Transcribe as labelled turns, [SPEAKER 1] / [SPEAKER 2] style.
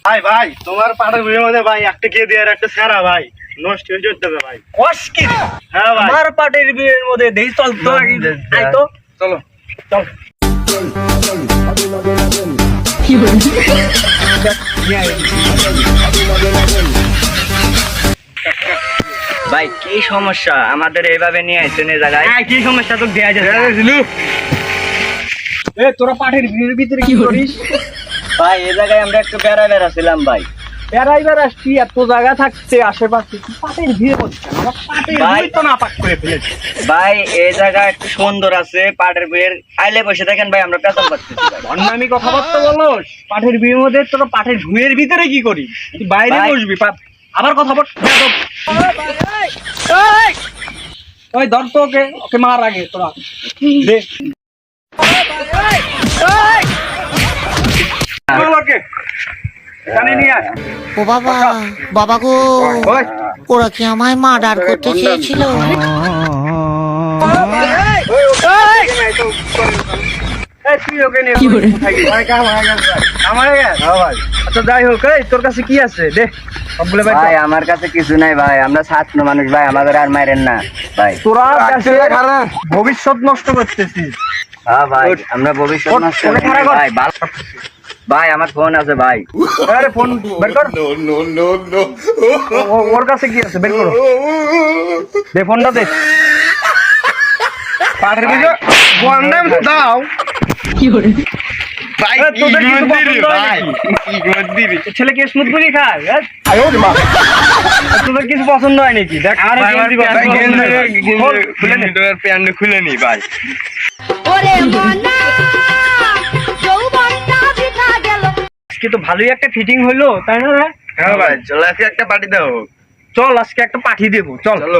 [SPEAKER 1] ভাই ভাই তোমার পাটের বিয়ের মধ্যে ভাই একটা কে দিয়ে আর একটা ছাড়া ভাই নষ্ট হয়ে যেতে ভাই
[SPEAKER 2] কষ্টি
[SPEAKER 1] হ্যাঁ ভাই
[SPEAKER 2] আমার পাটের বিয়ের মধ্যে দেই চল তো আই তো
[SPEAKER 1] চলো চল
[SPEAKER 3] ভাই কি সমস্যা আমাদের এইভাবে নিয়ে আইছেন এই জায়গায়?
[SPEAKER 2] কি সমস্যা তো দেয়া যাচ্ছে এ তোরা পাটের বিয়ের ভিতরে কি করিস?
[SPEAKER 3] ভাই এই জায়গায় আমরা একটু বেড়াছিলাম ভাই।
[SPEAKER 2] বেড়াইবার আসছি এত জায়গা থাকছে আশেপাশে পাটের বিয়ে হচ্ছে না আমার পাটের
[SPEAKER 3] ভাই,
[SPEAKER 2] বিয়ে তো না পাক করে ফেলেছে
[SPEAKER 3] ভাই এই জায়গা একটু সুন্দর আছে, পাটের বিয়ের আইলে বসে দেখেন ভাই আমরা পেছন পাচ্ছি।
[SPEAKER 2] অন্যামি কথাবার্তা বলোস পাটের বিয়ের মধ্যে তোরা পাটের ভুঁয়ের ভিতরে কি করিস? তুই বাইরে
[SPEAKER 3] ভাই।
[SPEAKER 2] বসবি আবার কথা বল ওই ধর তো ওকে ওকে মার আগে তোরা দে ওকে এখানে নিয়ে আয়
[SPEAKER 4] ও বাবা বাবা গো
[SPEAKER 2] ওই
[SPEAKER 4] ওরা কি আমায় মার্ডার করতে চেয়েছিল?
[SPEAKER 2] তুই ওকে নিয়ে ভাই কাম হয়ে গেছে আমার ভাই আচ্ছা যাই হোক এই তোর কাছে কি আছে দে সবগুলো ভাই
[SPEAKER 3] ভাই আমার কাছে কিছু নাই ভাই, আমরা ছাত্র মানুষ ভাই, আমাদের আর মাইরেন না ভাই।
[SPEAKER 2] তোরা ভবিষ্যৎ নষ্ট করতেছিস
[SPEAKER 3] হ্যাঁ ভাই আমরা ভবিষ্যৎ নষ্ট
[SPEAKER 2] ফোনে
[SPEAKER 3] করি
[SPEAKER 2] খাড়া কর।
[SPEAKER 3] ভাই। ভাই আমার ফোন আছে ভাই।
[SPEAKER 2] আরে ফোন বের কর ওর কাছে কি আছে বের করো দে ফোনটা দে পাটের বিয়ে বন্ধ দাও
[SPEAKER 1] ভাই
[SPEAKER 2] তোদের কিছু পছন্দ হয় নাকি? ছেলে কি স্মুথ গুলি খায় তোদের কিছু পছন্দ হয় নাকি দেখ আর
[SPEAKER 1] খুলে নি ভাই
[SPEAKER 5] ওরে মনা যৌবনটা বৃথা গেল।
[SPEAKER 2] আজকে তো ভালোই একটা ফিটিং হইলো তাই না রে?
[SPEAKER 1] হ্যাঁ ভাই চলো আজকে একটা পার্টি দাও
[SPEAKER 2] চল আজকে একটা পাঠিয়ে দেবো চল
[SPEAKER 1] চলো